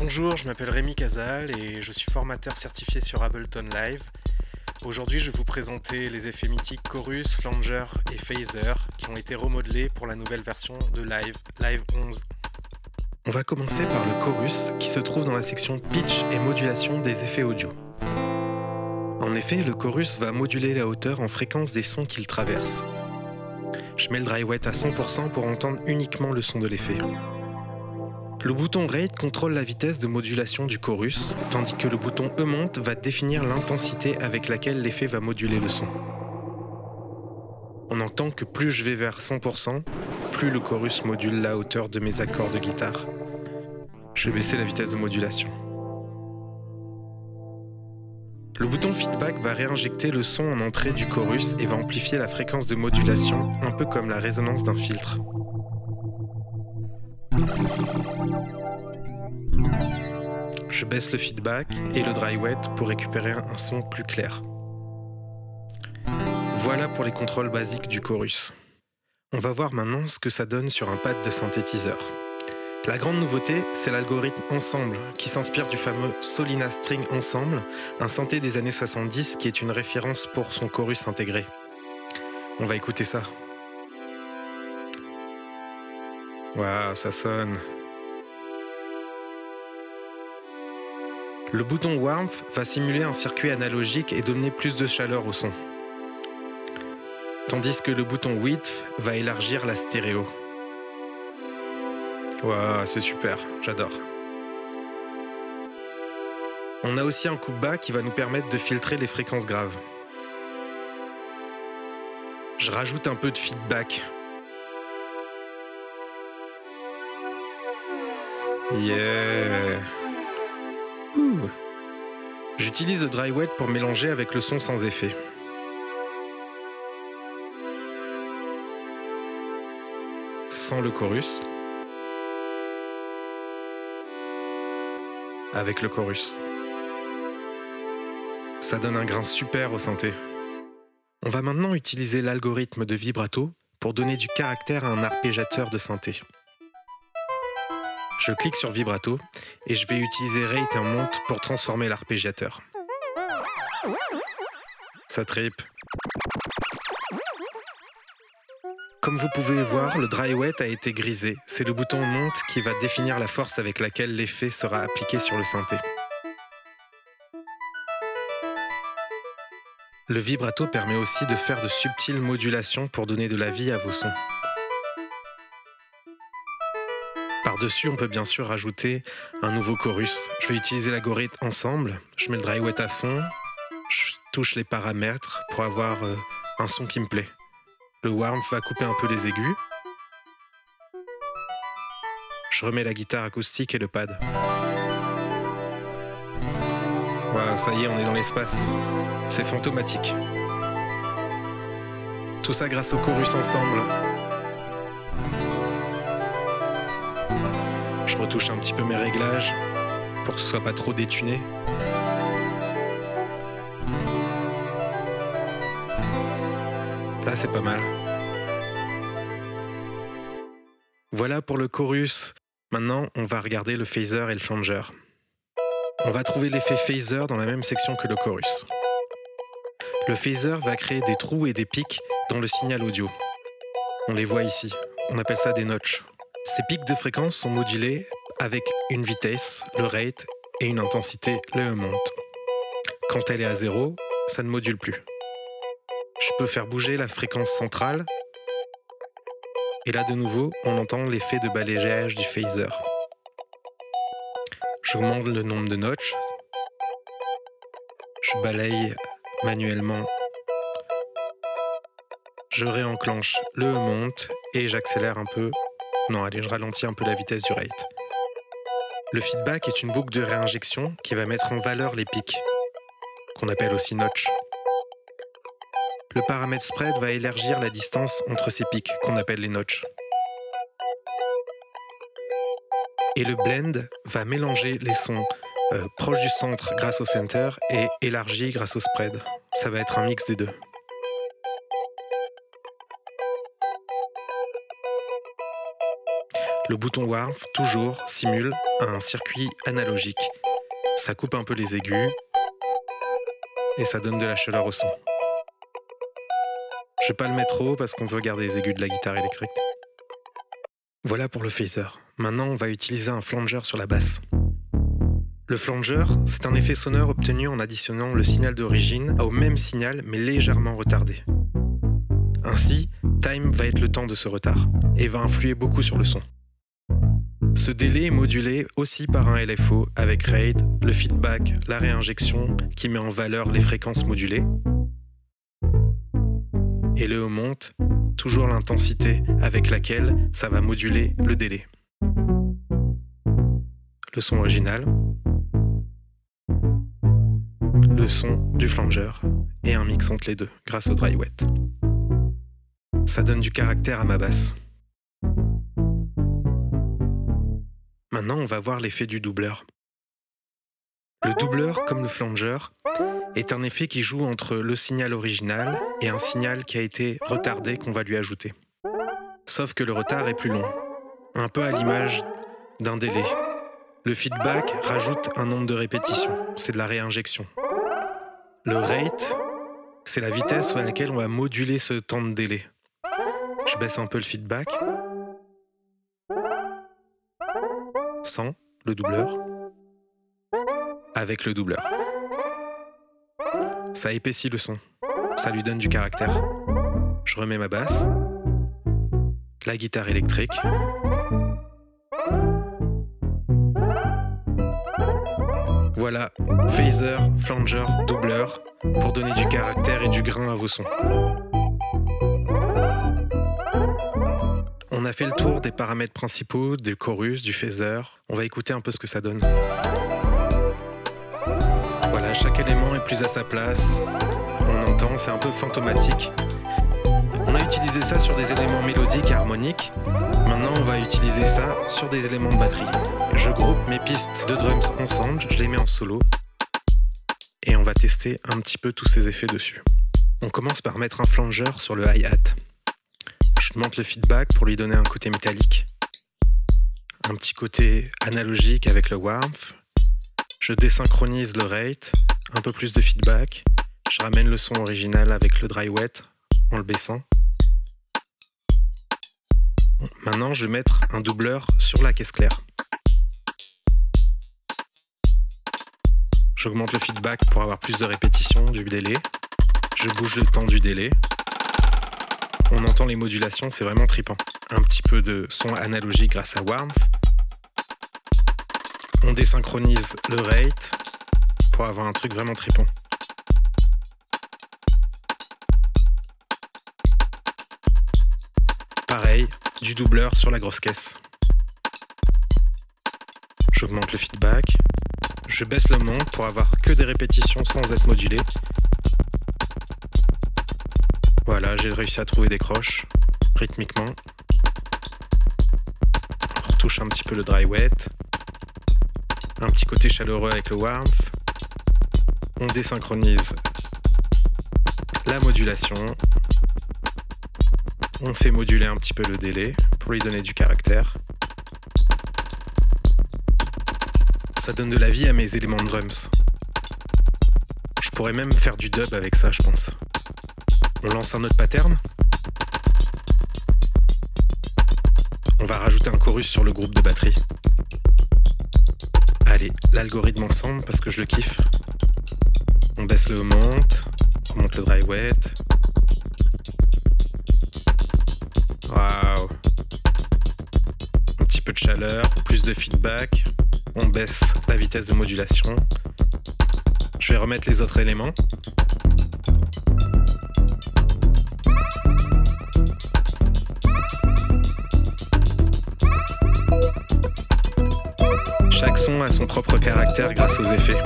Bonjour, je m'appelle Rémi Casal et je suis formateur certifié sur Ableton Live. Aujourd'hui, je vais vous présenter les effets mythiques Chorus, Flanger et Phaser qui ont été remodelés pour la nouvelle version de Live 11. On va commencer par le Chorus qui se trouve dans la section Pitch et modulation des effets audio. En effet, le Chorus va moduler la hauteur en fréquence des sons qu'il traverse. Je mets le dry wet à 100% pour entendre uniquement le son de l'effet. Le bouton Rate contrôle la vitesse de modulation du chorus, tandis que le bouton E-Monte va définir l'intensité avec laquelle l'effet va moduler le son. On entend que plus je vais vers 100%, plus le chorus module la hauteur de mes accords de guitare. Je vais baisser la vitesse de modulation. Le bouton Feedback va réinjecter le son en entrée du chorus et va amplifier la fréquence de modulation, un peu comme la résonance d'un filtre. Je baisse le feedback et le dry wet pour récupérer un son plus clair. Voilà pour les contrôles basiques du chorus. On va voir maintenant ce que ça donne sur un pad de synthétiseur. La grande nouveauté, c'est l'algorithme Ensemble, qui s'inspire du fameux Solina String Ensemble, un synthé des années 70 qui est une référence pour son chorus intégré. On va écouter ça. Waouh, ça sonne. Le bouton Warmth va simuler un circuit analogique et donner plus de chaleur au son. Tandis que le bouton Width va élargir la stéréo. Waouh, c'est super, j'adore. On a aussi un coupe bas qui va nous permettre de filtrer les fréquences graves. Je rajoute un peu de feedback. Yeah! Ouh. J'utilise le dry wet pour mélanger avec le son sans effet. Sans le chorus. Avec le chorus. Ça donne un grain super au synthé. On va maintenant utiliser l'algorithme de vibrato pour donner du caractère à un arpégiateur de synthé. Je clique sur vibrato et je vais utiliser Rate et Monte pour transformer l'arpégiateur. Ça trippe. Comme vous pouvez voir, le dry wet a été grisé. C'est le bouton Monte qui va définir la force avec laquelle l'effet sera appliqué sur le synthé. Le vibrato permet aussi de faire de subtiles modulations pour donner de la vie à vos sons. Par-dessus, on peut bien sûr rajouter un nouveau chorus. Je vais utiliser l'algorithme Ensemble. Je mets le dry wet à fond. Je touche les paramètres pour avoir un son qui me plaît. Le warmth va couper un peu les aigus. Je remets la guitare acoustique et le pad. Waouh, ça y est, on est dans l'espace. C'est fantomatique. Tout ça grâce au chorus Ensemble. Je retouche un petit peu mes réglages pour que ce soit pas trop détuné. Là, c'est pas mal. Voilà pour le chorus. Maintenant, on va regarder le phaser et le flanger. On va trouver l'effet phaser dans la même section que le chorus. Le phaser va créer des trous et des pics dans le signal audio. On les voit ici. On appelle ça des notches. Ces pics de fréquence sont modulés avec une vitesse, le rate, et une intensité, le E-Monte. Quand elle est à 0, ça ne module plus. Je peux faire bouger la fréquence centrale. Et là, de nouveau, on entend l'effet de balayage du phaser. J'augmente le nombre de notches. Je balaye manuellement. Je réenclenche le E-Monte et j'accélère un peu. Non, allez, je ralentis un peu la vitesse du rate. Le feedback est une boucle de réinjection qui va mettre en valeur les pics, qu'on appelle aussi notch. Le paramètre spread va élargir la distance entre ces pics, qu'on appelle les notches. Et le blend va mélanger les sons proches du centre grâce au center et élargis grâce au spread. Ça va être un mix des deux. Le bouton Warmth, toujours, simule un circuit analogique. Ça coupe un peu les aigus et ça donne de la chaleur au son. Je vais pas le mettre trop parce qu'on veut garder les aigus de la guitare électrique. Voilà pour le phaser. Maintenant, on va utiliser un flanger sur la basse. Le flanger, c'est un effet sonore obtenu en additionnant le signal d'origine au même signal mais légèrement retardé. Ainsi, time va être le temps de ce retard et va influer beaucoup sur le son. Ce délai est modulé aussi par un LFO avec rate, le feedback, la réinjection qui met en valeur les fréquences modulées. Et le monte, toujours l'intensité avec laquelle ça va moduler le délai. Le son original, le son du flanger et un mix entre les deux grâce au dry wet. Ça donne du caractère à ma basse. Maintenant, on va voir l'effet du doubleur. Le doubleur, comme le flanger, est un effet qui joue entre le signal original et un signal qui a été retardé qu'on va lui ajouter. Sauf que le retard est plus long, un peu à l'image d'un délai. Le feedback rajoute un nombre de répétitions, c'est de la réinjection. Le rate, c'est la vitesse à laquelle on va moduler ce temps de délai. Je baisse un peu le feedback. Sans le doubleur. Avec le doubleur. Ça épaissit le son. Ça lui donne du caractère. Je remets ma basse. La guitare électrique. Voilà, phaser, flanger, doubleur, pour donner du caractère et du grain à vos sons. On a fait le tour des paramètres principaux, du chorus, du phaser. On va écouter un peu ce que ça donne. Voilà, chaque élément est plus à sa place. On entend, c'est un peu fantomatique. On a utilisé ça sur des éléments mélodiques et harmoniques. Maintenant, on va utiliser ça sur des éléments de batterie. Je groupe mes pistes de drums ensemble, je les mets en solo. Et on va tester un petit peu tous ces effets dessus. On commence par mettre un flanger sur le hi-hat. Je monte le feedback pour lui donner un côté métallique. Un petit côté analogique avec le warmth. Je désynchronise le rate, un peu plus de feedback. Je ramène le son original avec le dry wet en le baissant. Bon, maintenant, je vais mettre un doubleur sur la caisse claire. J'augmente le feedback pour avoir plus de répétitions du délai. Je bouge le temps du délai. On entend les modulations, c'est vraiment trippant. Un petit peu de son analogique grâce à warmth. On désynchronise le rate pour avoir un truc vraiment trippant. Pareil, du doubleur sur la grosse caisse. J'augmente le feedback. Je baisse le monte pour avoir que des répétitions sans être modulé. Voilà, j'ai réussi à trouver des croches rythmiquement. On retouche un petit peu le dry wet. Un petit côté chaleureux avec le warmth. On désynchronise la modulation. On fait moduler un petit peu le délai pour lui donner du caractère. Ça donne de la vie à mes éléments de drums. Je pourrais même faire du dub avec ça, je pense. On lance un autre pattern. On va rajouter un chorus sur le groupe de batterie. Allez, l'algorithme ensemble parce que je le kiffe. On baisse le monte, on monte le dry wet. Waouh! Un petit peu de chaleur, plus de feedback. On baisse la vitesse de modulation. Je vais remettre les autres éléments. Chaque son a son propre caractère grâce aux effets.